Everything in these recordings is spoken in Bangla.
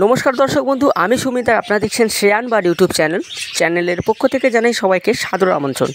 নমস্কার দর্শক বন্ধু, আমি সুমিত। আপনারা দেখছেন শ্রেয়ান বার্ড ইউটিউব চ্যানেলের পক্ষ থেকে জানাই সবাইকে সাদর আমন্ত্রণ।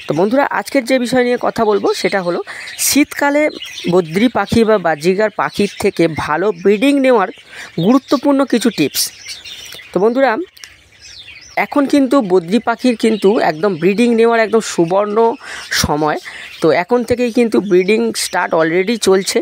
তো বন্ধুরা, আজকের যে বিষয় নিয়ে কথা বলবো সেটা হলো শীতকালে বদ্রি পাখি বা বাজিগার পাখির থেকে ভালো ব্রিডিং নেওয়ার গুরুত্বপূর্ণ কিছু টিপস। তো বন্ধুরা, এখন কিন্তু বদ্রি পাখির কিন্তু একদম ব্রিডিং নেওয়ার একদম সুবর্ণ সময়। তো এখন থেকেই কিন্তু ব্রিডিং স্টার্ট অলরেডি চলছে।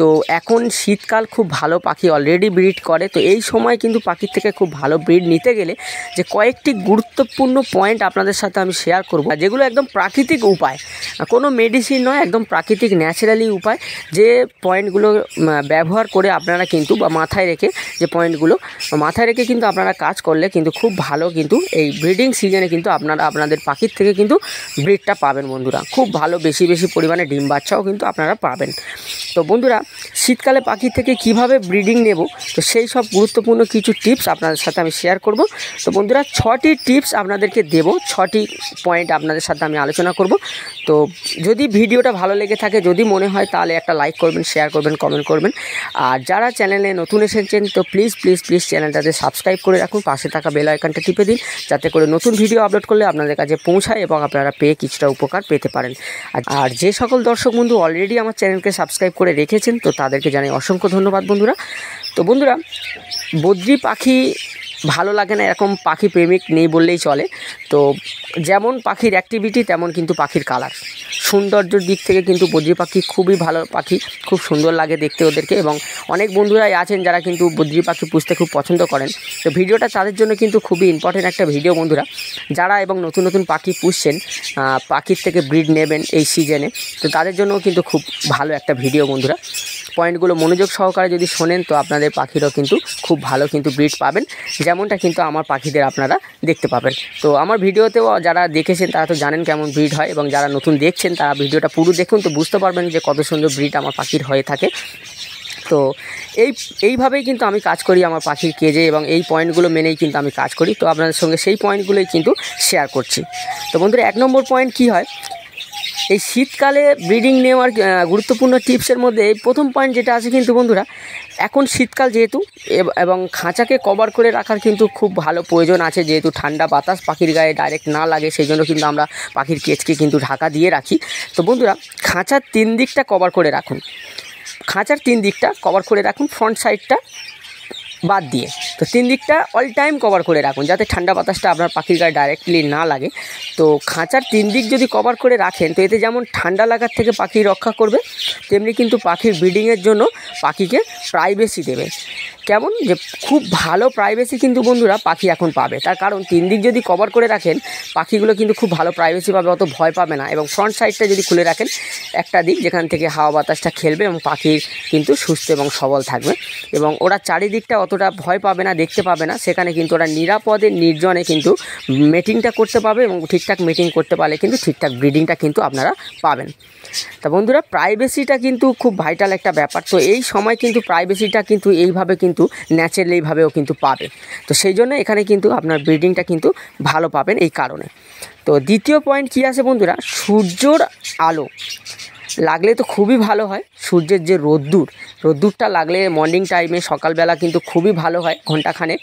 তো এখন শীতকাল, খুব ভালো পাখি অলরেডি ব্রিড করে। তো এই সময় কিন্তু পাখির থেকে খুব ভালো ব্রিড নিতে গেলে যে কয়েকটি গুরুত্বপূর্ণ পয়েন্ট আপনাদের সাথে আমি শেয়ার করব, যেগুলো একদম প্রাকৃতিক উপায়, কোনো মেডিসিন নয়, একদম প্রাকৃতিক ন্যাচারালি উপায়। যে পয়েন্টগুলো ব্যবহার করে আপনারা কিন্তু বা মাথায় রেখে, যে পয়েন্টগুলো মাথায় রেখে কিন্তু আপনারা কাজ করলে কিন্তু খুব ভালো কিন্তু এই ব্রিডিং সিজনে কিন্তু আপনারা আপনাদের পাখির থেকে কিন্তু ব্রিডটা পাবেন বন্ধুরা। খুব ভালো বেশি পরিমাণে ডিম বাচ্চাও কিন্তু আপনারা পাবেন। তো বন্ধুরা, শীতকালে পাখি থেকে কিভাবে ব্রিডিং নেব, তো সেই সব গুরুত্বপূর্ণ কিছু টিপস আপনাদের সাথে আমি শেয়ার করব। তো বন্ধুরা, 6টি টিপস আপনাদেরকে দেব, 6টি পয়েন্ট আপনাদের সাথে আমি আলোচনা করব। তো যদি ভিডিওটা ভালো লেগে থাকে, যদি মনে হয়, তাহলে একটা লাইক করবেন, শেয়ার করবেন, কমেন্ট করবেন। আর যারা চ্যানেলে নতুন এসেছেন, তো প্লিজ চ্যানেলটাতে সাবস্ক্রাইব করে রাখুন, পাশে থাকা বেল আইকনটা টিপে দিন, যাতে করে নতুন ভিডিও আপলোড করলে আপনাদের কাছে পৌঁছায় এবং আপনারা পেয়ে কিছুটা উপকার পেতে পারেন। আর যে সকল দর্শক বন্ধু অলরেডি আমার চ্যানেলকে সাবস্ক্রাইব করে রেখেছেন, তো তাদেরকে জানাই অসংখ্য ধন্যবাদ বন্ধুরা। তো বন্ধুরা, বদ্রি পাখি ভালো লাগে না এরকম পাখি প্রেমিক নেই বললেই চলে। তো যেমন পাখির অ্যাক্টিভিটি, তেমন কিন্তু পাখির কালার, সৌন্দর্যের দিক থেকে কিন্তু বদ্রি পাখি খুবই ভালো পাখি, খুব সুন্দর লাগে দেখতে ওদেরকে। এবং অনেক বন্ধুরাই আছেন যারা কিন্তু বদ্রি পাখি পুষতে খুব পছন্দ করেন। তো ভিডিওটা তাদের জন্য কিন্তু খুবই ইম্পর্টেন্ট একটা ভিডিও বন্ধুরা, যারা এবং নতুন পাখি পুষছেন, পাখির থেকে ব্রিড নেবেন এই সিজনে, তো তাদের জন্যও কিন্তু খুব ভালো একটা ভিডিও বন্ধুরা। পয়েন্টগুলো মনোযোগ সহকারে যদি শোনেন, তো আপনাদের পাখিরও কিন্তু খুব ভালো কিন্তু ব্রিড পাবেন, যেমনটা কিন্তু আমার পাখিদের আপনারা দেখতে পাবেন। তো আমার ভিডিওতেও যারা দেখেছেন তারা তো জানেন কেমন ব্রিড হয়, এবং যারা নতুন দেখছেন তারা ভিডিওটা পুরো দেখুন, তো বুঝতে পারবেন যে কত সুন্দর ব্রিড আমার পাখির হয়ে থাকে। তো এইভাবেই কিন্তু আমি কাজ করি আমার পাখির কেজে, এবং এই পয়েন্টগুলো মেনেই কিন্তু আমি কাজ করি। তো আপনাদের সঙ্গে সেই পয়েন্টগুলোই কিন্তু শেয়ার করছি। তো বন্ধুরা, 1 নম্বর পয়েন্ট কী হয়, এই শীতকালে ব্রিডিং নেওয়ার গুরুত্বপূর্ণ টিপসের মধ্যে এই প্রথম পয়েন্ট যেটা আছে কিন্তু বন্ধুরা, এখন শীতকাল যেহেতু, এবং খাঁচাকে কভার করে রাখার কিন্তু খুব ভালো প্রয়োজন আছে, যেহেতু ঠান্ডা বাতাস পাখির গায়ে ডাইরেক্ট না লাগে, সেই জন্য কিন্তু আমরা পাখির কেজকে কিন্তু ঢাকা দিয়ে রাখি। তো বন্ধুরা, খাঁচার 3 দিকটা কভার করে রাখুন, খাঁচার 3 দিকটা কভার করে রাখুন, ফ্রন্ট সাইডটা বাদ দিয়ে। তো 3 দিকটা অল টাইম কভার করে রাখুন, যাতে ঠান্ডা বাতাসটা আপনার পাখির গায়ে ডাইরেক্টলি না লাগে। তো খাঁচার 3 দিক যদি কভার করে রাখেন, তো এতে যেমন ঠান্ডা লাগার থেকে পাখি রক্ষা করবে, তেমনি কিন্তু পাখির ব্রিডিংয়ের জন্য পাখিকে প্রাইভেসি দেবে। কেমন যে খুব ভালো প্রাইভেসি কিন্তু বন্ধুরা পাখি এখন পাবে, তার কারণ 3 দিক যদি কভার করে রাখেন, পাখিগুলো কিন্তু খুব ভালো প্রাইভেসি পাবে, অত ভয় পাবে না। এবং ফ্রন্ট সাইডটা যদি খুলে রাখেন, একটা দিক যেখান থেকে হাওয়া বাতাসটা খেলবে, এবং পাখি কিন্তু সুস্থ এবং সবল থাকবে, এবং ওরা চারিদিকটা অতটা ভয় পাবে না, দেখতে পাবে না। সেখানে কিন্তু ওরা নিরাপদে নির্জনে কিন্তু মেটিংটা করতে পাবে, এবং ঠিকঠাক মেটিং করতে পারলে কিন্তু ঠিকঠাক ব্রিডিংটা কিন্তু আপনারা পাবেন। তা বন্ধুরা, প্রাইভেসিটা কিন্তু খুব ভাইটাল একটা ব্যাপার। তো এই সময় কিন্তু প্রাইভেসিটা কিন্তু এইভাবে কিন্তু ন্যাচারালিভাবেও কিন্তু পাবে। তো সেই জন্য এখানে কিন্তু আপনার ব্রিডিংটা কিন্তু ভালো পাবেন এই কারণে। তো দ্বিতীয় পয়েন্ট কী আছে বন্ধুরা, সূর্যর আলো লাগলে তো খুবই ভালো হয়। সূর্যের যে রোদ্দুরটা লাগলে মর্নিং টাইমে, সকালবেলা কিন্তু খুবই ভালো হয়, ঘণ্টাখানেক।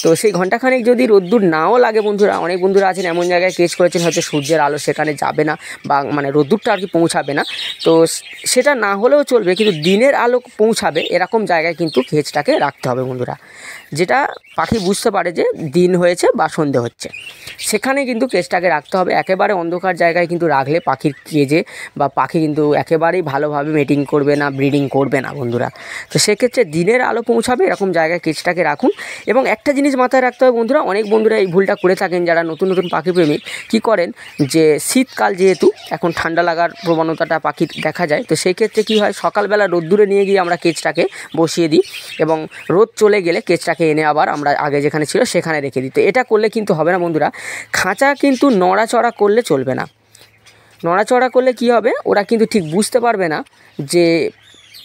তো সেই ঘণ্টাখানেক যদি রোদ্দুর নাও লাগে বন্ধুরা, অনেক বন্ধুরা আছেন এমন জায়গায় কেজ করেছেন হয়তো সূর্যের আলো সেখানে যাবে না, বা মানে রোদ্দুরটা আর কি পৌঁছাবে না। তো সেটা না হলেও চলবে, কিন্তু দিনের আলো পৌঁছাবে এরকম জায়গায় কিন্তু কেজটাকে রাখতে হবে বন্ধুরা, যেটা পাখি বুঝতে পারে যে দিন হয়েছে বা সন্ধে হচ্ছে, সেখানে কিন্তু কেজটাকে রাখতে হবে। একেবারে অন্ধকার জায়গায় কিন্তু রাখলে পাখির কেজে বা পাখি কিন্তু একেবারেই ভালোভাবে মেটিং করবে না, ব্রিডিং করবে না বন্ধুরা। তো সেক্ষেত্রে দিনের আলো পৌঁছাবে এরকম জায়গায় কেজটাকে রাখুন। এবং একটা জিনিস মাথায় রাখতে হবে বন্ধুরা, অনেক বন্ধুরা এই ভুলটা করে থাকেন, যারা নতুন পাখি প্রেমিক, কী করেন যে শীতকাল যেহেতু এখন ঠান্ডা লাগার প্রবণতাটা পাখির দেখা যায়, তো সেই ক্ষেত্রে কী হয়, সকালবেলা রোদ্দুরে নিয়ে গিয়ে আমরা কেজটাকে বসিয়ে দিই, এবং রোদ চলে গেলে কেজটাকে এনে আবার আমরা আগে যেখানে ছিল সেখানে রেখে দিই। তো এটা করলে কিন্তু হবে না বন্ধুরা। খাঁচা কিন্তু নড়াচড়া করলে চলবে না। নড়াচড়া করলে কি হবে, ওরা কিন্তু ঠিক বুঝতে পারবে না যে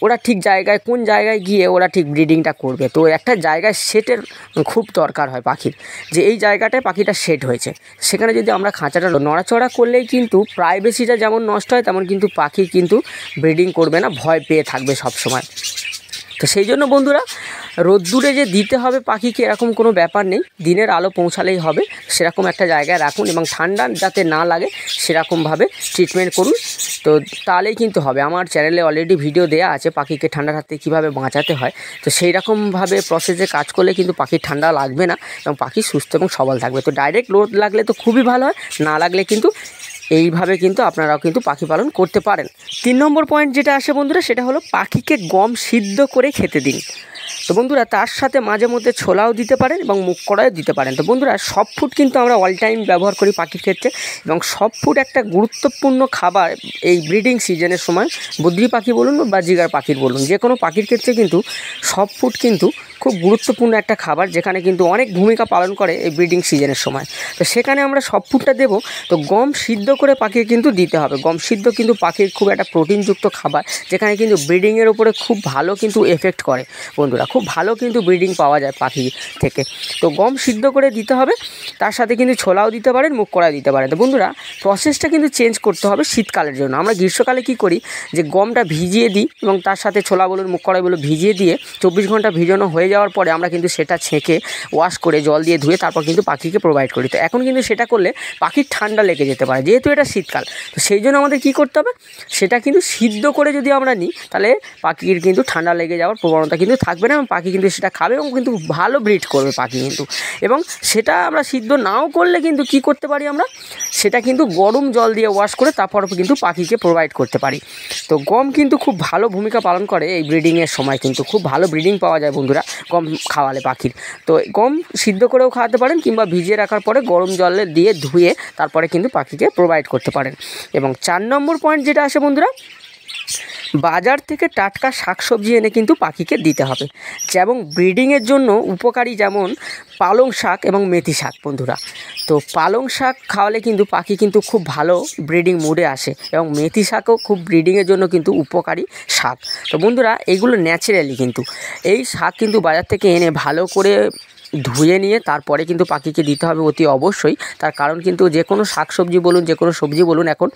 ওরা ঠিক জায়গায়, কোন জায়গায় গিয়ে ওরা ঠিক ব্রিডিংটা করবে। তো একটা জায়গায় সেটের খুব দরকার হয় পাখির, যে এই জায়গাটায় পাখিটা সেট হয়েছে, সেখানে যদি আমরা খাঁচাটা নড়াচড়া করলেই কিন্তু প্রাইভেসিটা যেমন নষ্ট হয়, তেমন কিন্তু পাখি কিন্তু ব্রিডিং করবে না, ভয় পেয়ে থাকবে সব সময়। তো সেই জন্য বন্ধুরা রোদ্দুরে যে দিতে হবে পাখিকে এরকম কোনো ব্যাপার নেই, দিনের আলো পৌঁছালেই হবে সেরকম একটা জায়গায় রাখুন এবং ঠান্ডা যাতে না লাগে সেরকমভাবে ট্রিটমেন্ট করুন। তো তাহলেই কিন্তু হবে। আমার চ্যানেলে অলরেডি ভিডিও দেওয়া আছে পাখিকে ঠান্ডার হাত থেকে কীভাবে বাঁচাতে হয়। তো সেই রকমভাবে প্রসেসে কাজ করলে কিন্তু পাখির ঠান্ডা লাগবে না এবং পাখি সুস্থ এবং সবল থাকবে। তো ডাইরেক্ট রোদ লাগলে তো খুবই ভালো হয়, না লাগলে কিন্তু এইভাবে কিন্তু আপনারাও কিন্তু পাখি পালন করতে পারেন। 3 নম্বর পয়েন্ট যেটা আসে বন্ধুরা সেটা হলো পাখিকে গম সিদ্ধ করে খেতে দিন। তো বন্ধুরা তার সাথে মাঝে মধ্যে ছোলাও দিতে পারেন এবং মুগ কড়াইও দিতে পারেন। তো বন্ধুরা সব ফুড কিন্তু আমরা অল টাইম ব্যবহার করি পাখির ক্ষেত্রে এবং সব ফুড একটা গুরুত্বপূর্ণ খাবার এই ব্রিডিং সিজনের সময়। বদ্রি পাখি বলুন বা জিগার পাখির বলুন, যে কোনো পাখির ক্ষেত্রে কিন্তু সব ফুড কিন্তু খুব গুরুত্বপূর্ণ একটা খাবার, যেখানে কিন্তু অনেক ভূমিকা পালন করে এই ব্রিডিং সিজনের সময়। তো সেখানে আমরা সব ফুডটা দেবো। তো গম সিদ্ধ করে পাখির কিন্তু দিতে হবে। গম সিদ্ধ কিন্তু পাখির খুব একটা প্রোটিনযুক্ত খাবার, যেখানে কিন্তু ব্রিডিংয়ের উপরে খুব ভালো কিন্তু এফেক্ট করে বন্ধুরা, খুব ভালো কিন্তু ব্রিডিং পাওয়া যায় পাখি থেকে। তো গম সিদ্ধ করে দিতে হবে, তার সাথে কিন্তু ছোলাও দিতে পারেন, মুগ কড়াই দিতে পারেন। তো বন্ধুরা প্রসেসটা কিন্তু চেঞ্জ করতে হবে শীতকালের জন্য। আমরা গ্রীষ্মকালে কি করি যে গমটা ভিজিয়ে দিই এবং তার সাথে ছোলা বলুন মুগ কড়াই বলুন ভিজিয়ে দিয়ে 24 ঘন্টা ভিজানো হয়ে যাওয়ার পরে আমরা কিন্তু সেটা ছেঁকে ওয়াশ করে জল দিয়ে ধুয়ে তারপর কিন্তু পাখিকে প্রোভাইড করি। তো এখন কিন্তু সেটা করলে পাখির ঠান্ডা লেগে যেতে পারে, যেহেতু এটা শীতকাল। তো সেই জন্য আমাদের কী করতে হবে, সেটা কিন্তু সিদ্ধ করে যদি আমরা নিই তাহলে পাখির কিন্তু ঠান্ডা লেগে যাওয়ার প্রবণতা কিন্তু থাকবে না এবং পাখি কিন্তু সেটা খাবে এবং কিন্তু ভালো ব্রিড করবে পাখি কিন্তু। এবং সেটা আমরা সিদ্ধ নাও করলে কিন্তু কি করতে পারি, আমরা সেটা কিন্তু গরম জল দিয়ে ওয়াশ করে তারপর কিন্তু পাখিকে প্রোভাইড করতে পারি। তো গম কিন্তু খুব ভালো ভূমিকা পালন করে এই ব্রিডিংয়ের সময়, কিন্তু খুব ভালো ব্রিডিং পাওয়া যায় বন্ধুরা গম খাওয়ালে পাখির। তো গম সিদ্ধ করেও খাওয়াতে পারেন কিংবা ভিজিয়ে রাখার পরে গরম জলে দিয়ে ধুয়ে তারপরে কিন্তু পাখিকে প্রোভাইড করতে পারেন। এবং 4 নম্বর পয়েন্ট যেটা আসে বন্ধুরা, বাজার থেকে টাটকা শাকসবজি এনে কিন্তু পাখিকে দিতে হবে, যেমন ব্রিডিংয়ের জন্য উপকারী, যেমন পালং শাক এবং মেথি শাক বন্ধুরা। তো পালং শাক খাওয়ালে কিন্তু পাখি কিন্তু খুব ভালো ব্রিডিং মুডে আসে এবং মেথি শাকও খুব ব্রিডিংয়ের জন্য কিন্তু উপকারী শাক। তো বন্ধুরা এগুলো ন্যাচারালি কিন্তু এই শাক কিন্তু বাজার থেকে এনে ভালো করে ধুয়ে নিয়ে তারপরে কিন্তু পাখিকে দিতে হবে অতি অবশ্যই। তার কারণ কিন্তু যে কোনো শাকসবজি বলুন, যে কোনো সবজি বলুন, এখন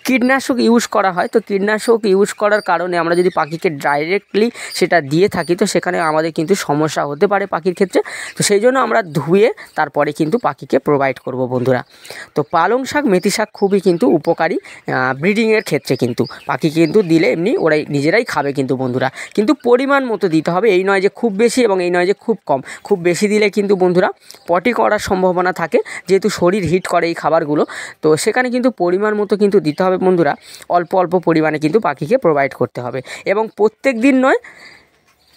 কীটনাশক ইউজ করা হয়। তো কীটনাশক ইউজ করার কারণে আমরা যদি পাখিকে ডাইরেক্টলি সেটা দিয়ে থাকি তো সেখানে আমাদের কিন্তু সমস্যা হতে পারে পাখির ক্ষেত্রে। তো সেই জন্য আমরা ধুয়ে তারপরে কিন্তু পাখিকে প্রোভাইড করব বন্ধুরা। তো পালং শাক মেথি শাক খুবই কিন্তু উপকারী ব্রিডিংয়ের ক্ষেত্রে, কিন্তু পাখি কিন্তু দিলে এমনি ওরাই নিজেরাই খাবে কিন্তু বন্ধুরা। কিন্তু পরিমাণ মতো দিতে হবে, এই নয় যে খুব বেশি এবং এই নয় যে খুব কম। খুব বেশি দিলে কিন্তু বন্ধুরা পটি করার সম্ভাবনা থাকে, যেহেতু শরীর হিট করে এই খাবারগুলো। তো সেখানে কিন্তু পরিমাণ মতো কিন্তু দিতে হবে বন্ধুরা, অল্প অল্প পরিমাণে কিন্তু পাখিকে প্রোভাইড করতে হবে এবং প্রত্যেক দিন নয়,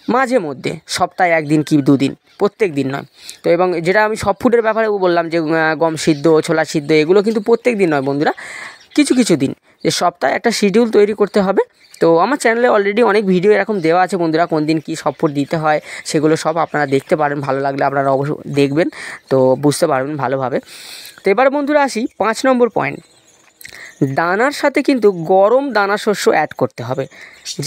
মাঝে মধ্যে সপ্তাহে 1 দিন কি 2 দিন, প্রত্যেক দিন নয়। তো এবং যেটা আমি সব ফুডের ব্যাপারে বললাম যে গম সিদ্ধ ছোলা সিদ্ধ এগুলো কিন্তু প্রত্যেক দিন নয় বন্ধুরা, কিছু কিছু দিন, যে সপ্তাহে একটা শিডিউল তৈরি করতে হবে। তো আমার চ্যানেলে অলরেডি অনেক ভিডিও এরকম দেওয়া আছে বন্ধুরা, কোন দিন কী সব ফুড দিতে হয় সেগুলো সব আপনারা দেখতে পারেন। ভালো লাগলে আপনারা অবশ্যই দেখবেন, তো বুঝতে পারবেন ভালোভাবে। তো এবার বন্ধুরা আসি 5 নম্বর পয়েন্ট, দানার সাথে কিন্তু গরম দানা শস্য অ্যাড করতে হবে,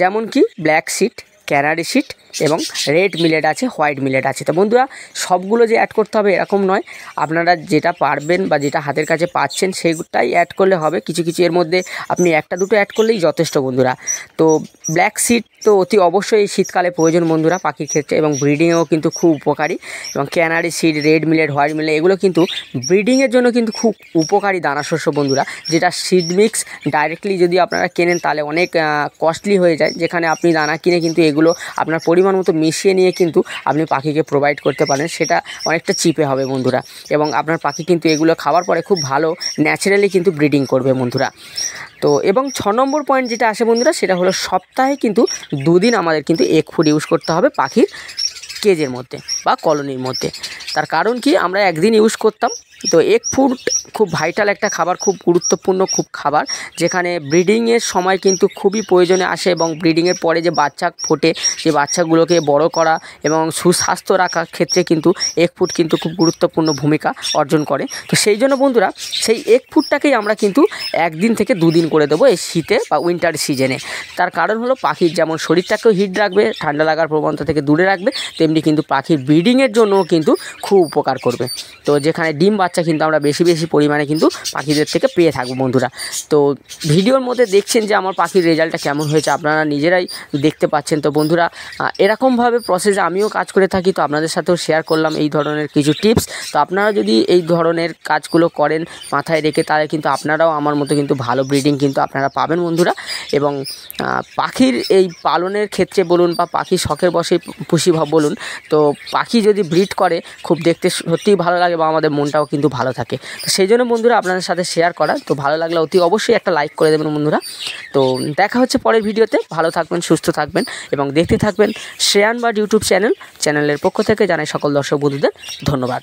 যেমন কি ব্ল্যাক সিড, ক্যানারি সিড এবং রেড মিলেট আছে, হোয়াইট মিলেট আছে। তো বন্ধুরা সবগুলো যে অ্যাড করতে হবে এরকম নয়, আপনারা যেটা পারবেন বা যেটা হাতের কাছে পাচ্ছেন সেইটাই অ্যাড করলে হবে। কিছু কিছু এর মধ্যে আপনি 1-2 অ্যাড করলেই যথেষ্ট বন্ধুরা। তো ব্ল্যাক সিড তো অতি অবশ্যই এই শীতকালে প্রয়োজন বন্ধুরা পাখির ক্ষেত্রে এবং ব্রিডিংয়েও কিন্তু খুব উপকারী। এবং canary seed, red millet, white millet এগুলো কিন্তু ব্রিডিংয়ের জন্য কিন্তু খুব উপকারী দানাশস্য বন্ধুরা, যেটা সিড মিক্স ডাইরেক্টলি যদি আপনারা কেনেন তাহলে অনেক কস্টলি হয়ে যায়, যেখানে আপনি দানা কিনে কিন্তু এগুলো আপনার পরিমাণ মতো মিশিয়ে নিয়ে কিন্তু আপনি পাখিকে প্রোভাইড করতে পারেন, সেটা অনেকটা চিপে হবে বন্ধুরা। এবং আপনার পাখি কিন্তু এগুলো খাওয়ার পরে খুব ভালো ন্যাচারালি কিন্তু ব্রিডিং করবে বন্ধুরা। তো এবং 6 নম্বর পয়েন্ট যেটা আসে বন্ধুরা সেটা হলো সপ্তাহে কিন্তু 2 দিন আমাদের কিন্তু এগ ফুড ইউজ করতে হবে পাখির কেজের মধ্যে বা কলোনির মধ্যে। তার কারণ কি, আমরা একদিন ইউজ করতাম। তো এগ ফুড খুব ভাইটাল একটা খাবার, খুব গুরুত্বপূর্ণ খুব খাবার, যেখানে ব্রিডিংয়ের সময় কিন্তু খুবই প্রয়োজনে আসে এবং ব্রিডিংয়ের পরে যে বাচ্চা ফোটে সেই বাচ্চাগুলোকে বড় করা এবং সুস্বাস্থ্য রাখার ক্ষেত্রে কিন্তু এগ ফুড কিন্তু খুব গুরুত্বপূর্ণ ভূমিকা অর্জন করে। তো সেই জন্য বন্ধুরা সেই এগ ফুডটাকেই আমরা কিন্তু 1 দিন থেকে 2 দিন করে দেবো এই শীতে বা উইন্টার সিজনে। তার কারণ হলো পাখির যেমন শরীরটাকেও হিট রাখবে, ঠান্ডা লাগার প্রবণতা থেকে দূরে রাখবে, তেমনি কিন্তু পাখির ব্রিডিংয়ের জন্যও কিন্তু খুব উপকার করবে। তো যেখানে ডিম বাচ্চা কিন্তু আমরা বেশি বেশি পরিমাণে কিন্তু পাখিদের থেকে পেয়ে থাকবো বন্ধুরা। তো ভিডিওর মধ্যে দেখছেন যে আমার পাখির রেজাল্টটা কেমন হয়েছে, আপনারা নিজেরাই দেখতে পাচ্ছেন। তো বন্ধুরা এরকমভাবে প্রসেসে আমিও কাজ করে থাকি, তো আপনাদের সাথেও শেয়ার করলাম এই ধরনের কিছু টিপস। তো আপনারা যদি এই ধরনের কাজগুলো করেন মাথায় রেখে, তাহলে কিন্তু আপনারাও আমার মতো কিন্তু ভালো ব্রিডিং কিন্তু আপনারা পাবেন বন্ধুরা। এবং পাখির এই পালনের ক্ষেত্রে বলুন বা পাখির শখের বসে পুষি বলুন, তো পাখি যদি ব্রিড করে খুব দেখতে সত্যিই ভালো লাগে বা আমাদের মনটাও কিন্তু ভালো থাকে। তো সেই জন্য বন্ধুরা আপনাদের সাথে শেয়ার করা। তো ভালো লাগলে অতি অবশ্যই একটা লাইক করে দেবেন বন্ধুরা। তো দেখা হচ্ছে পরের ভিডিওতে। ভালো থাকবেন, সুস্থ থাকবেন এবং দেখতে থাকবেন শ্রেয়ান বার্ড ইউটিউব চ্যানেলের পক্ষ থেকে জানাই সকল দর্শক বন্ধুদের ধন্যবাদ।